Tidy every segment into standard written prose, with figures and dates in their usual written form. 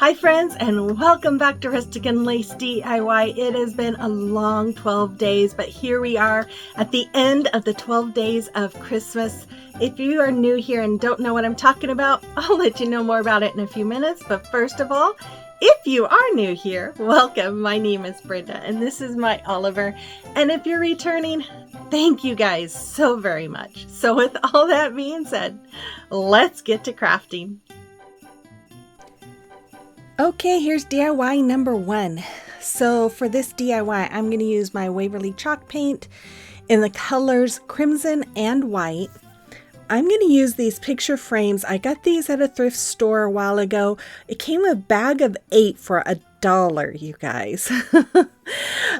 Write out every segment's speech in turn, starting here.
Hi friends, and welcome back to Rustic and Lace DIY. It has been a long 12 days, but here we are at the end of the 12 days of Christmas. If you are new here and don't know what I'm talking about, I'll let you know more about it in a few minutes. But first of all, if you are new here, welcome. My name is Brenda and this is my Oliver. And if you're returning, thank you guys so very much. So with all that being said, let's get to crafting. Okay, here's DIY number 1. So for this DIY, I'm going to use my Waverly chalk paint in the colors crimson and white. I'm going to use these picture frames. I got these at a thrift store a while ago. It came a bag of 8 for $1, you guys.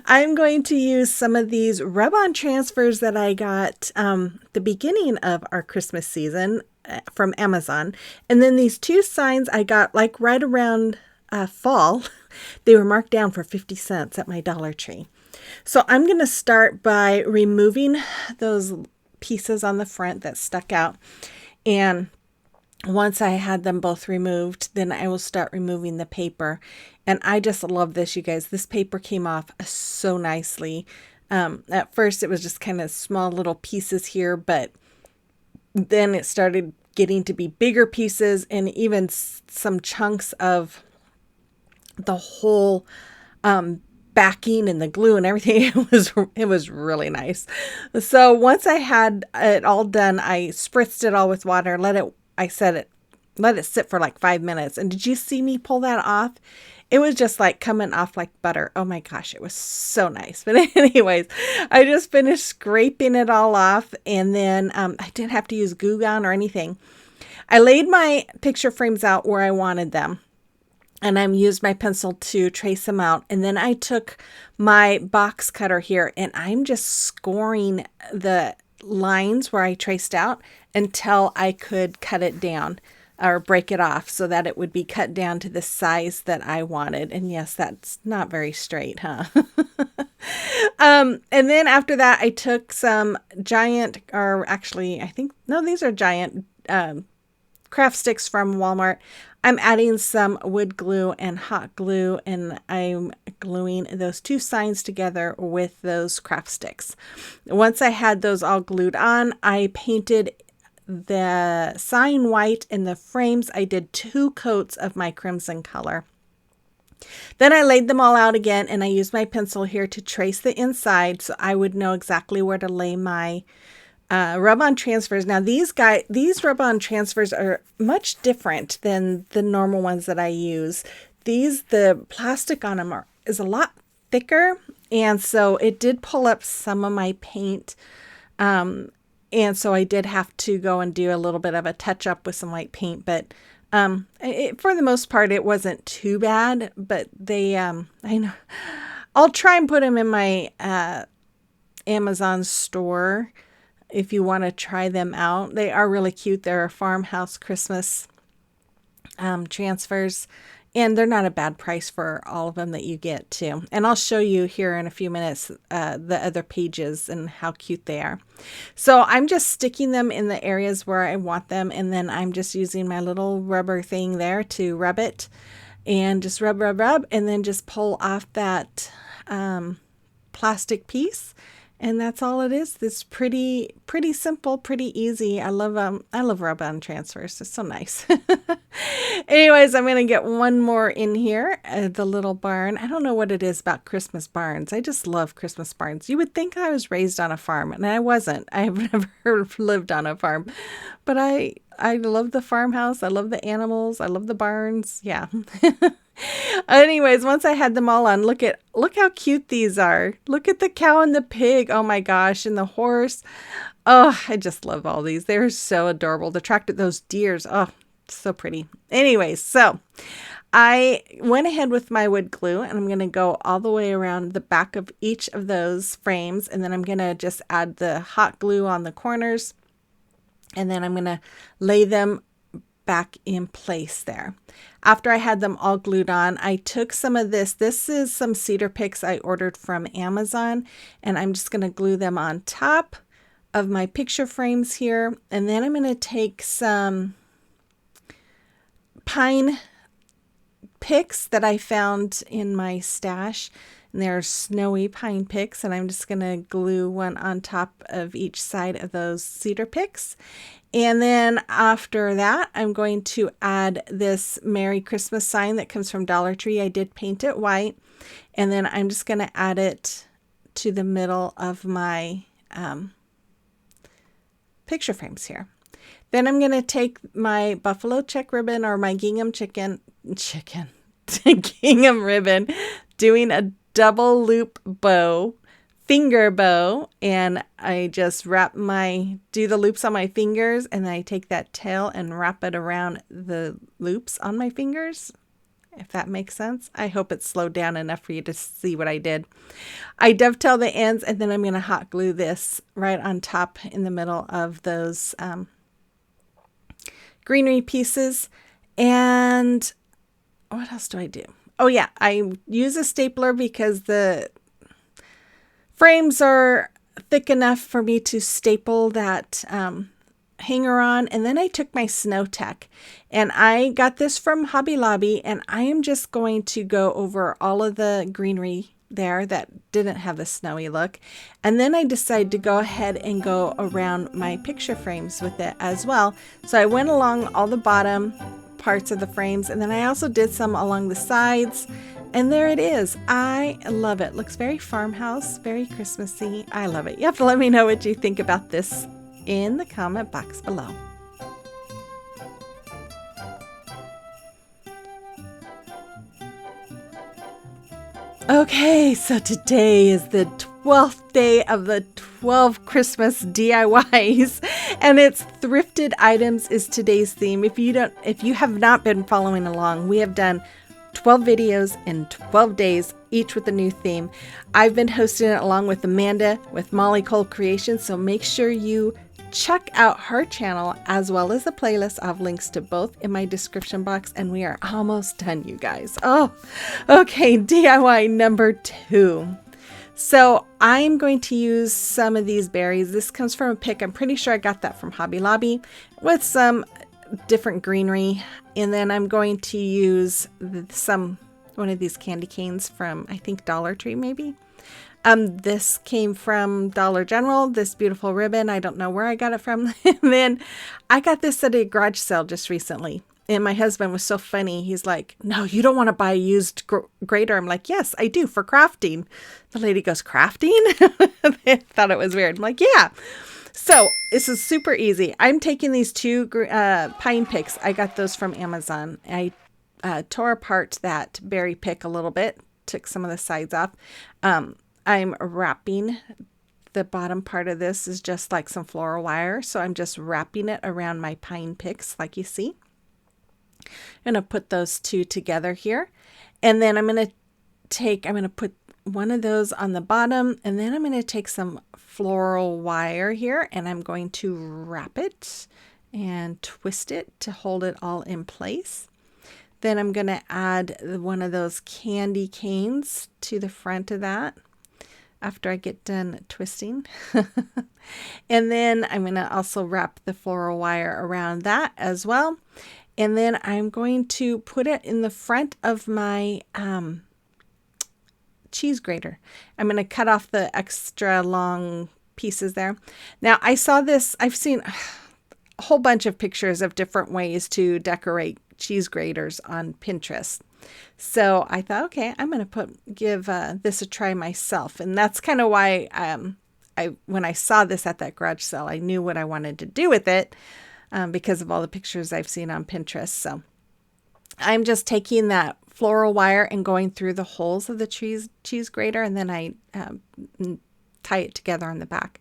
I'm going to use some of these rub-on transfers that I got the beginning of our Christmas season from Amazon. And then these 2 signs I got like right around fall. They were marked down for 50 cents at my Dollar Tree. So I'm going to start by removing those pieces on the front that stuck out. And once I had them both removed, then I will start removing the paper. And I just love this, you guys. This paper came off so nicely. At first it was just kind of small little pieces here, but then it started getting to be bigger pieces and even some chunks of the whole backing and the glue and everything. It was really nice. So once I had it all done, I spritzed it all with water, let it sit for like 5 minutes. And did you see me pull that off? It was just like coming off like butter. Oh my gosh, it was so nice. But anyways, I just finished scraping it all off, and then I didn't have to use glue gun or anything. I laid my picture frames out where I wanted them, and I used my pencil to trace them out. And then I took my box cutter here and I'm just scoring the lines where I traced out until I could cut it down or break it off so that it would be cut down to the size that I wanted. And yes, that's not very straight, huh? And then after that, I took some giant, or actually, these are giant craft sticks from Walmart. I'm adding some wood glue and hot glue, and I'm gluing those 2 signs together with those craft sticks. Once I had those all glued on, I painted the sign white, and the frames I did 2 coats of my crimson color. Then I laid them all out again, and I used my pencil here to trace the inside so I would know exactly where to lay my rub-on transfers. Now these rub-on transfers are much different than the normal ones that I use. The plastic on them is a lot thicker, and so it did pull up some of my paint. And so I did have to go and do a little bit of a touch up with some white paint, but for the most part it wasn't too bad. But they I know I'll try and put them in my Amazon store if you want to try them out. They are really cute. They're farmhouse Christmas transfers, and they're not a bad price for all of them that you get too. And I'll show you here in a few minutes the other pages and how cute they are. So I'm just sticking them in the areas where I want them, and then I'm just using my little rubber thing there to rub it, and just rub, and then just pull off that plastic piece. And that's all it is. It's pretty simple, pretty easy. I love rub-on transfers. It's so nice. Anyways, I'm going to get one more in here, the little barn. I don't know what it is about Christmas barns. I just love Christmas barns. You would think I was raised on a farm, and I wasn't. I've never lived on a farm. But I love the farmhouse. I love the animals. I love the barns. Yeah. Anyways, once I had them all on, look how cute these are. Look at the cow and the pig. Oh my gosh, and the horse. Oh, I just love all these. They're so adorable. The tractor, those deers. Oh, so pretty. Anyways, so I went ahead with my wood glue, and I'm going to go all the way around the back of each of those frames, and then I'm going to just add the hot glue on the corners, and then I'm going to lay them back in place there. After I had them all glued on, I took some of this. This is some cedar picks I ordered from Amazon, and I'm just going to glue them on top of my picture frames here. And then I'm going to take some pine picks that I found in my stash. And they're snowy pine picks, and I'm just going to glue one on top of each side of those cedar picks. And then after that, I'm going to add this Merry Christmas sign that comes from Dollar Tree. I did paint it white. And then I'm just going to add it to the middle of my picture frames here. Then I'm going to take my buffalo check ribbon or my gingham gingham ribbon, doing a double loop bow, finger bow, and I just do the loops on my fingers, and then I take that tail and wrap it around the loops on my fingers, if that makes sense. I hope it's slowed down enough for you to see what I did. I dovetail the ends, and then I'm going to hot glue this right on top in the middle of those greenery pieces. And what else do I do? Oh yeah, I use a stapler because the frames are thick enough for me to staple that hanger on. And then I took my snow tack, and I got this from Hobby Lobby, and I am just going to go over all of the greenery there that didn't have the snowy look. And then I decided to go ahead and go around my picture frames with it as well. So I went along all the bottom parts of the frames, and then I also did some along the sides, and there it is. I love it. Looks very farmhouse, very Christmassy. I love it. You have to let me know what you think about this in the comment box below. Okay, so today is the 12th day of the 12 Christmas DIYs, and it's Thrifted Items is today's theme. If you have not been following along, we have done 12 videos in 12 days, each with a new theme. I've been hosting it along with Amanda with Molly Cole Creations, so make sure you check out her channel as well as the playlist. I have links to both in my description box, and we are almost done, you guys. Oh, okay, DIY number 2. So I'm going to use some of these berries. This comes from a pick. I'm pretty sure I got that from Hobby Lobby with some different greenery. And then I'm going to use one of these candy canes from, I think, Dollar Tree maybe. This came from Dollar General, this beautiful ribbon. I don't know where I got it from. And then I got this at a garage sale just recently. And my husband was so funny. He's like, no, you don't want to buy a used grater. I'm like, yes, I do, for crafting. The lady goes, crafting? They thought it was weird. I'm like, yeah. So this is super easy. I'm taking these two pine picks. I got those from Amazon. I tore apart that berry pick a little bit, took some of the sides off. I'm wrapping the bottom part of this is just like some floral wire. So I'm just wrapping it around my pine picks like you see. I'm going to put those two together here. And then I'm going to put one of those on the bottom. And then I'm going to take some floral wire here, and I'm going to wrap it and twist it to hold it all in place. Then I'm going to add one of those candy canes to the front of that after I get done twisting. And then I'm going to also wrap the floral wire around that as well. And then I'm going to put it in the front of my cheese grater. I'm going to cut off the extra long pieces there. Now I saw this, I've seen a whole bunch of pictures of different ways to decorate cheese graters on Pinterest. So I thought, okay, I'm going to give this a try myself. And that's kind of why when I saw this at that garage sale, I knew what I wanted to do with it because of all the pictures I've seen on Pinterest. So I'm just taking that floral wire and going through the holes of the cheese grater, and then I tie it together on the back.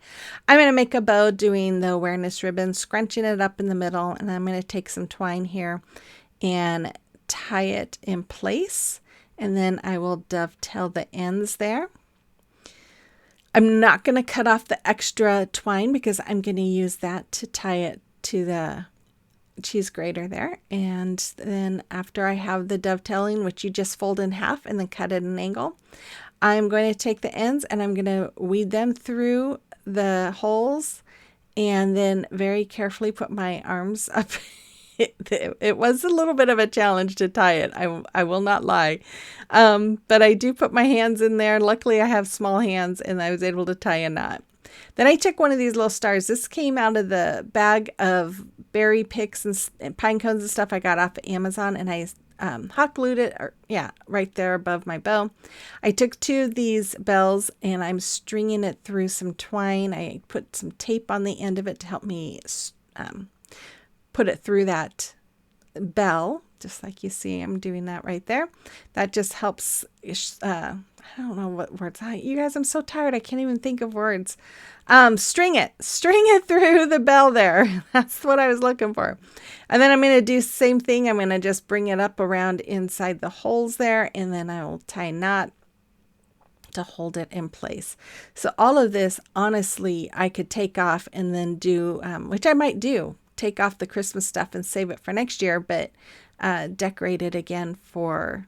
I'm going to make a bow doing the awareness ribbon, scrunching it up in the middle, and I'm going to take some twine here and tie it in place, and then I will dovetail the ends there. I'm not going to cut off the extra twine because I'm going to use that to tie it to the cheese grater there. And then after I have the dovetailing, which you just fold in half and then cut at an angle, I'm going to take the ends and I'm going to weed them through the holes and then very carefully put my arms up It was a little bit of a challenge to tie it. I will not lie. But I do put my hands in there. Luckily, I have small hands and I was able to tie a knot. Then I took one of these little stars. This came out of the bag of berry picks and pine cones and stuff I got off of Amazon, and I hot glued it, right there above my bow. I took two of these bells and I'm stringing it through some twine. I put some tape on the end of it to help me put it through that bell, just like you see I'm doing that right there. That just helps, I don't know what words. You guys, I'm so tired. I can't even think of words. String it through the bell there. That's what I was looking for. And then I'm going to do the same thing. I'm going to just bring it up around inside the holes there, and then I will tie a knot to hold it in place. So all of this, honestly, I could take off and then do, which I might do, take off the Christmas stuff and save it for next year, but decorate it again for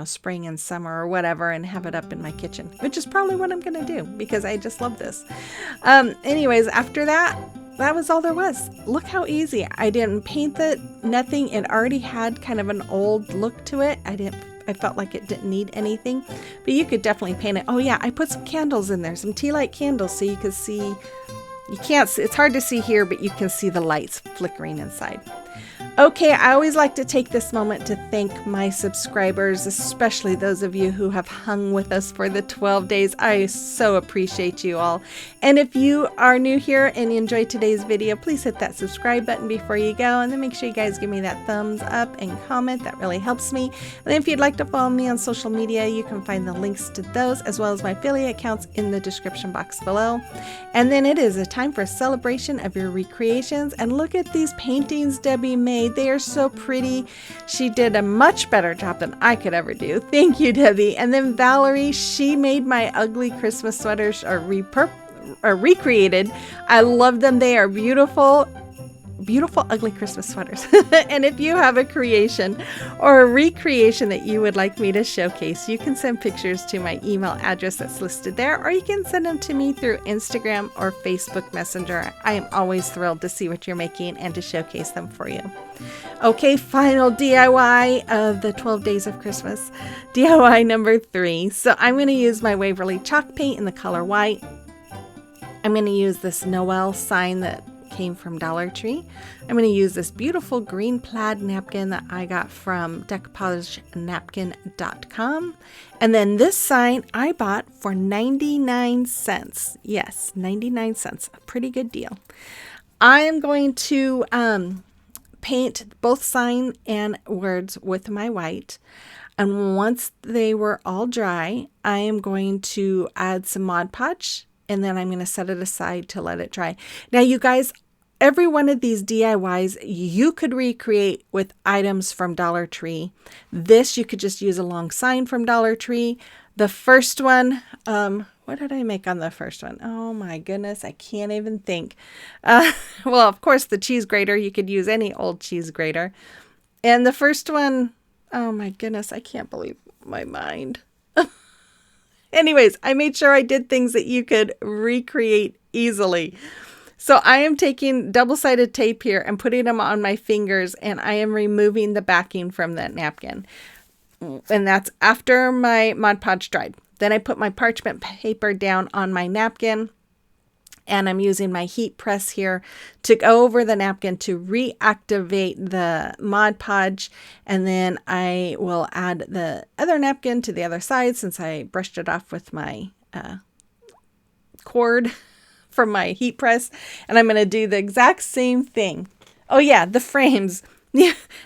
spring and summer or whatever, and have it up in my kitchen, which is probably what I'm going to do because I just love this. Anyways, after that was all there was. Look how easy. I didn't paint nothing. It already had kind of an old look to it. I felt like it didn't need anything, but you could definitely paint it. Oh yeah, I put some candles in there, some tea light candles, so you could see. You can't see, it's hard to see here, but you can see the lights flickering inside. Okay, I always like to take this moment to thank my subscribers, especially those of you who have hung with us for the 12 days. I so appreciate you all. And if you are new here and you enjoyed today's video, please hit that subscribe button before you go. And then make sure you guys give me that thumbs up and comment. That really helps me. And then if you'd like to follow me on social media, you can find the links to those as well as my affiliate accounts in the description box below. And then it is a time for a celebration of your recreations. And look at these paintings Debbie made. They are so pretty. She did a much better job than I could ever do. Thank you, Debbie. And then Valerie, she made my ugly Christmas sweaters, or recreated. I love them. They are beautiful. Beautiful, ugly Christmas sweaters. And if you have a creation or a recreation that you would like me to showcase, you can send pictures to my email address that's listed there, or you can send them to me through Instagram or Facebook Messenger. I am always thrilled to see what you're making and to showcase them for you. Okay, final DIY of the 12 days of Christmas. DIY number 3. So I'm going to use my Waverly chalk paint in the color white. I'm going to use this Noel sign that came from Dollar Tree. I'm going to use this beautiful green plaid napkin that I got from DECOUPAGE and then this sign I bought for 99 cents. Yes, 99 cents. A pretty good deal. I am going to paint both sign and words with my white. And once they were all dry, I am going to add some Mod Podge, and then I'm going to set it aside to let it dry. Now, you guys, every one of these DIYs you could recreate with items from Dollar Tree. This, you could just use a long sign from Dollar Tree. The first one, what did I make on the first one? Oh my goodness, I can't even think. Well, of course, the cheese grater. You could use any old cheese grater. And the first one, oh my goodness, I can't believe my mind. Anyways, I made sure I did things that you could recreate easily. So I am taking double-sided tape here and putting them on my fingers, and I am removing the backing from that napkin. And that's after my Mod Podge dried. Then I put my parchment paper down on my napkin, and I'm using my heat press here to go over the napkin to reactivate the Mod Podge. And then I will add the other napkin to the other side since I brushed it off with my cord from my heat press. And I'm going to do the exact same thing. Oh yeah, the frames.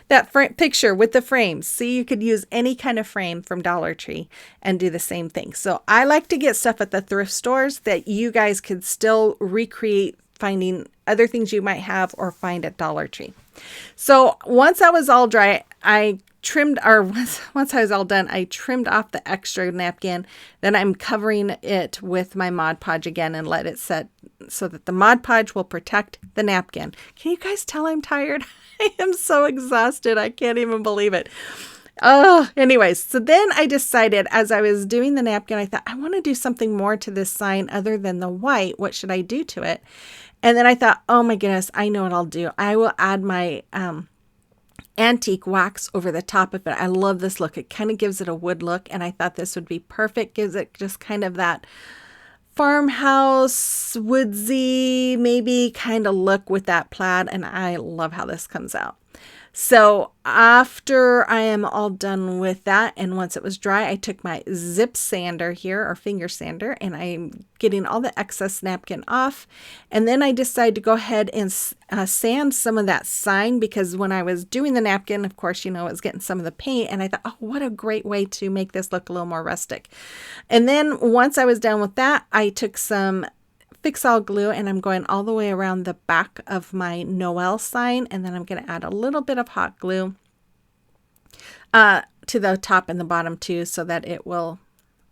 That picture with the frames. See, you could use any kind of frame from Dollar Tree and do the same thing. So I like to get stuff at the thrift stores that you guys could still recreate, finding other things you might have or find at Dollar Tree. So once I was all dry, once I was all done, I trimmed off the extra napkin. Then I'm covering it with my Mod Podge again and let it set so that the Mod Podge will protect the napkin. Can you guys tell I'm tired? I am so exhausted. I can't even believe it. Anyways, so then I decided as I was doing the napkin, I thought I want to do something more to this sign other than the white. What should I do to it? And then I thought, oh my goodness, I know what I'll do. I will add my antique wax over the top of it. I love this look. It kind of gives it a wood look, and I thought this would be perfect. Gives it just kind of that farmhouse, woodsy, maybe kind of look with that plaid, and I love how this comes out. So after I am all done with that, and once it was dry, I took my zip sander here, or finger sander, and I'm getting all the excess napkin off. And then I decided to go ahead and sand some of that sign, because when I was doing the napkin, of course, you know, it was getting some of the paint, and I thought, oh, what a great way to make this look a little more rustic. And then once I was done with that, I took some Fix-All glue, and I'm going all the way around the back of my Noel sign, and then I'm going to add a little bit of hot glue to the top and the bottom too, so that it will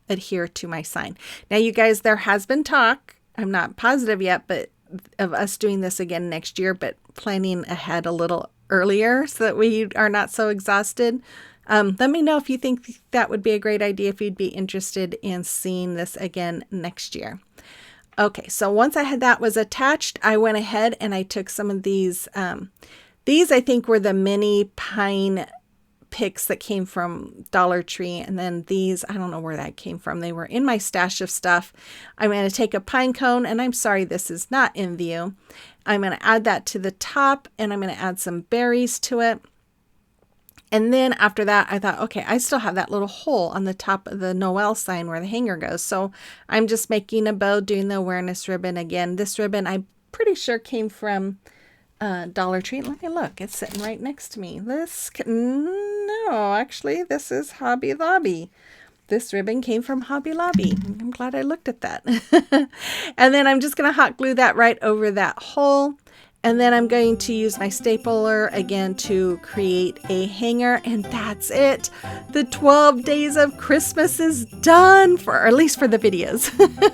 adhere to my sign. Now, you guys, there has been talk, I'm not positive yet, but of us doing this again next year, but planning ahead a little earlier so that we are not so exhausted. Let me know if you think that would be a great idea, if you'd be interested in seeing this again next year. Okay, so once I had that was attached, I went ahead and I took some of these. These I think were the mini pine picks that came from Dollar Tree. And then these, I don't know where that came from. They were in my stash of stuff. I'm going to take a pine cone, and I'm sorry this is not in view. I'm going to add that to the top, and I'm going to add some berries to it. And then after that, I thought, okay, I still have that little hole on the top of the Noel sign where the hanger goes. So I'm just making a bow, doing the awareness ribbon again. This ribbon, I'm pretty sure came from Dollar Tree. Let me look. It's sitting right next to me. No, actually, this is Hobby Lobby. This ribbon came from Hobby Lobby. I'm glad I looked at that. And then I'm just going to hot glue that right over that hole. And then I'm going to use my stapler again to create a hanger, and that's it. The 12 days of Christmas is done, or at least for the videos.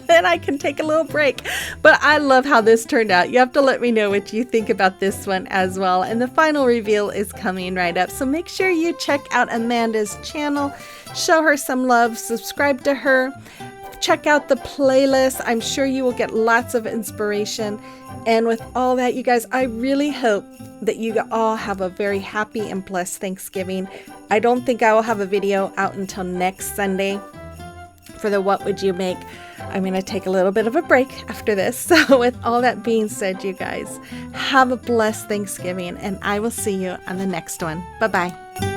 And I can take a little break. But I love how this turned out. You have to let me know what you think about this one as well. And the final reveal is coming right up. So make sure you check out Amanda's channel. Show her some love. Subscribe to her. Check out the playlist. I'm sure you will get lots of inspiration. And with all that, you guys, I really hope that you all have a very happy and blessed Thanksgiving. I don't think I will have a video out until next Sunday for the What Would You Make. I'm going to take a little bit of a break after this. So with all that being said, you guys, have a blessed Thanksgiving, and I will see you on the next one. Bye-bye.